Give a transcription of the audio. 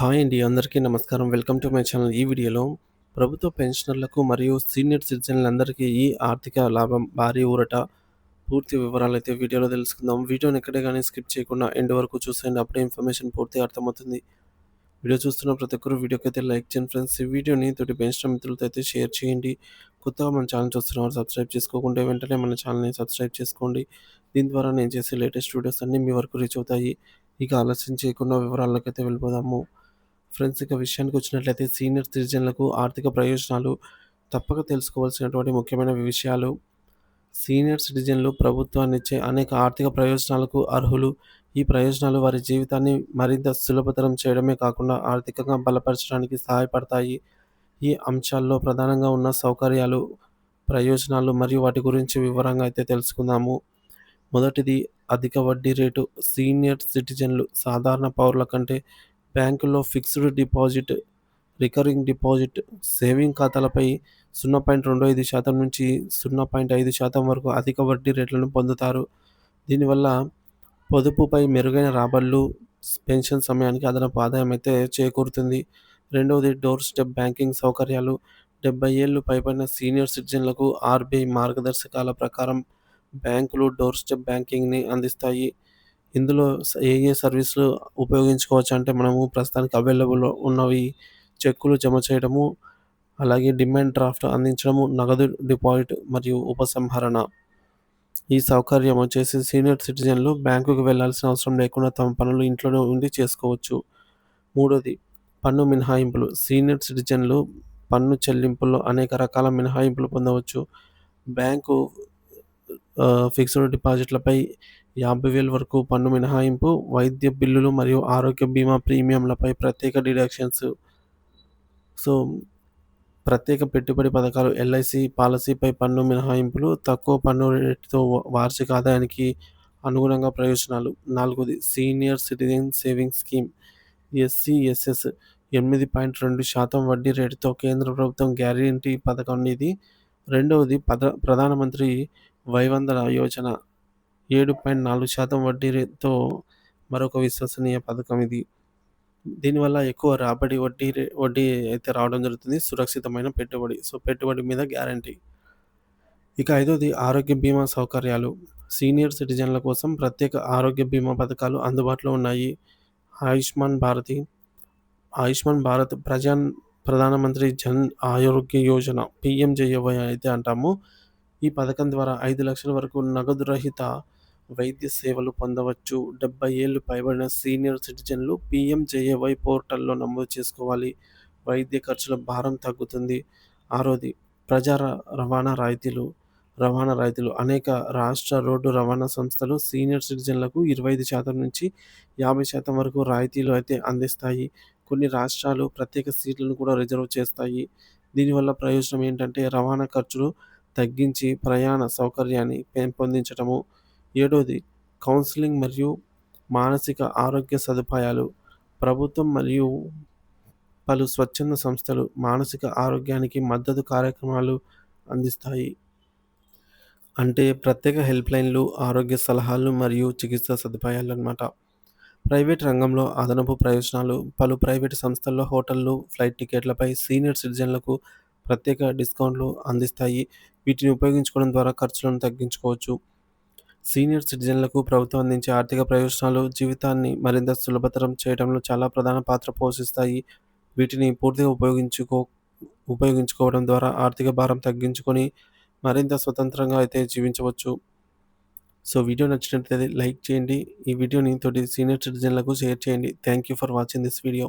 Hi అండి. అందరికీ నమస్కారం. Welcome to my channel. ఈ వీడియోలో ప్రభుత్వ పెన్షనర్లకు మరియు సీనియర్ సిటిజన్లందరికీ ఈ ఆర్థిక లాభం భారీ ఊరట పూర్తి వివరాలైతే వీడియోలో తెలుసుకుందాం. వీడియోని ఎక్కడే గానీ స్కిప్ చేయకుండా ఎండ్ వరకు చూసేయండి. అప్పుడే ఇన్ఫర్మేషన్ పూర్తిగా అర్థమవుతుంది. వీడియో చూస్తున్న ప్రతి ఒక్కరు వీడియోకైతే లైక్ చేయండి ఫ్రెండ్స్. ఈ వీడియోని తోటి పెన్షన్ మిత్రులతో అయితే షేర్ చేయండి. కొత్తగా మన ఛానల్ చూస్తున్నవారు సబ్స్క్రైబ్ చేసుకోకుంటే వెంటనే మన ఛానల్‌ని సబ్స్క్రైబ్ చేసుకోండి. దీని ద్వారా నేను చేసే లేటెస్ట్ వీడియోస్ అన్నీ మీ వరకు రీచ్ అవుతాయి. ఇక ఆలస్యం చేయకుండా వివరాల్లోకైతే వెళ్ళిపోదాము. ఫ్రెండ్స్, ఇక విషయానికొచ్చినట్లయితే సీనియర్ సిటిజన్లకు ఆర్థిక ప్రయోజనాలు తప్పక తెలుసుకోవాల్సినటువంటి ముఖ్యమైన విషయాలు. సీనియర్ సిటిజన్లు ప్రభుత్వాన్నిచ్చే అనేక ఆర్థిక ప్రయోజనాలకు అర్హులు. ఈ ప్రయోజనాలు వారి జీవితాన్ని మరింత సులభతరం చేయడమే కాకుండా ఆర్థికంగా బలపరచడానికి సహాయపడతాయి. ఈ అంశాల్లో ప్రధానంగా ఉన్న సౌకర్యాలు, ప్రయోజనాలు మరియు వాటి గురించి వివరంగా అయితే తెలుసుకుందాము. మొదటిది, అధిక వడ్డీ రేటు. సీనియర్ సిటిజన్లు సాధారణ పౌరుల కంటే బ్యాంకుల్లో fixed deposit, recurring deposit, saving ఖాతాలపై 0.25% నుంచి 0.5% వరకు అధిక వడ్డీ రేట్లను పొందుతారు. దీనివల్ల పొదుపుపై మెరుగైన రాబడులు, పెన్షన్ సమయానికి అదనపు ఆదాయం అయితే చేకూరుతుంది. రెండవది, డోర్ స్టెప్ బ్యాంకింగ్ సౌకర్యాలు. 70 ఏళ్లు పైబడిన సీనియర్ సిటిజన్లకు ఆర్‌బీఐ మార్గదర్శకాల ప్రకారం బ్యాంకులు డోర్ స్టెప్ బ్యాంకింగ్‌ని అందిస్తాయి. ఇందులో ఏ ఏ సర్వీసులు ఉపయోగించుకోవచ్చంటే మనము ప్రస్తుతానికి అవైలబుల్‌లో ఉన్నవి చెక్కులు జమ చేయడము, అలాగే డిమాండ్ డ్రాఫ్ట్ అందించడము, నగదు డిపాజిట్ మరియు ఉపసంహరణ. ఈ సౌకర్యం వచ్చేసి సీనియర్ సిటిజన్లు బ్యాంకుకి వెళ్ళాల్సిన అవసరం లేకుండా తమ పనులు ఇంట్లోనే ఉండి చేసుకోవచ్చు. మూడోది, పన్ను మినహాయింపులు. సీనియర్ సిటిజన్లు పన్ను చెల్లింపుల్లో అనేక రకాల మినహాయింపులు పొందవచ్చు. బ్యాంకు ఫిక్స్డ్ డిపాజిట్లపై 50,000 వరకు పన్ను మినహాయింపు, వైద్య బిల్లులు మరియు ఆరోగ్య బీమా ప్రీమియంలపై ప్రత్యేక డిడక్షన్స్. సో, ప్రత్యేక పెట్టుబడి పథకాలు, ఎల్ఐసి పాలసీపై పన్ను మినహాయింపులు, తక్కువ పన్ను రేటుతో వార్షిక ఆదాయానికి అనుగుణంగా ప్రయోజనాలు. నాలుగోది, సీనియర్ సిటిజన్ సేవింగ్స్ స్కీమ్ ఎస్సీఎస్ఎస్. 8.2% వడ్డీ రేటుతో కేంద్ర ప్రభుత్వం గ్యారంటీ పథకం ఇది. రెండవది, ప్రధానమంత్రి వయవందన యోజన. 7.4% వడ్డీ రేటుతో మరొక విశ్వసనీయ పథకం ఇది. దీనివల్ల ఎక్కువ రాబడి, వడ్డీ అయితే రావడం జరుగుతుంది. సురక్షితమైన పెట్టుబడి. సో, పెట్టుబడి మీద గ్యారంటీ. ఇక ఐదోది, ఆరోగ్య బీమా సౌకర్యాలు. సీనియర్ సిటిజన్ల కోసం ప్రత్యేక ఆరోగ్య బీమా పథకాలు అందుబాటులో ఉన్నాయి. ఆయుష్మాన్ భారత్ ప్రధానమంత్రి జన్ ఆరోగ్య యోజన, పీఎంజేఏవై అయితే అంటాము. ఈ పథకం ద్వారా 5 లక్షల వరకు నగదు రహిత వైద్య సేవలు పొందవచ్చు. 70 ఏళ్లు పైబడిన సీనియర్ సిటిజన్లు పీఎంజేఏవై పోర్టల్‌లో నమోదు చేసుకోవాలి. వైద్య ఖర్చుల భారం తగ్గుతుంది. ఆరోది, ప్రజా రవాణా రాయితీలు. అనేక రాష్ట్ర రోడ్డు రవాణా సంస్థలు సీనియర్ సిటిజన్లకు 25% నుంచి 50% వరకు రాయితీలు అయితే అందిస్తాయి. కొన్ని రాష్ట్రాలు ప్రత్యేక సీట్లను కూడా రిజర్వ్ చేస్తాయి. దీనివల్ల ప్రయోజనం ఏంటంటే రవాణా ఖర్చులు తగ్గించి ప్రయాణ సౌకర్యాన్ని పెంపొందించటము. ఏడోది, కౌన్సెలింగ్ మరియు మానసిక ఆరోగ్య సదుపాయాలు. ప్రభుత్వం మరియు పలు స్వచ్ఛంద సంస్థలు మానసిక ఆరోగ్యానికి మద్దతు కార్యక్రమాలు అందిస్తాయి. అంటే ప్రత్యేక హెల్ప్‌లైన్‌లు, ఆరోగ్య సలహాలు మరియు చికిత్సా సదుపాయాలన్నమాట. ప్రైవేట్ రంగంలో అదనపు ప్రయోజనాలు. పలు ప్రైవేటు సంస్థల్లో హోటళ్లు, ఫ్లైట్ టికెట్లపై సీనియర్ సిటిజన్లకు ప్రత్యేక డిస్కౌంట్లు అందిస్తాయి. వీటిని ఉపయోగించుకోవడం ద్వారా ఖర్చులను తగ్గించుకోవచ్చు. సీనియర్ సిటిజన్లకు ప్రభుత్వం అందించే ఆర్థిక ప్రయోజనాలు జీవితాన్ని మరింత సులభతరం చేయడంలో చాలా ప్రధాన పాత్ర పోషిస్తాయి. వీటిని పూర్తిగా ఉపయోగించుకోవడం ద్వారా ఆర్థిక భారం తగ్గించుకొని మరింత స్వతంత్రంగా అయితే జీవించవచ్చు. సో, వీడియో నచ్చినట్లయితే లైక్ చేయండి. ఈ వీడియోని తోటి సీనియర్ సిటిజన్లకు షేర్ చేయండి. Thank you for watching this video.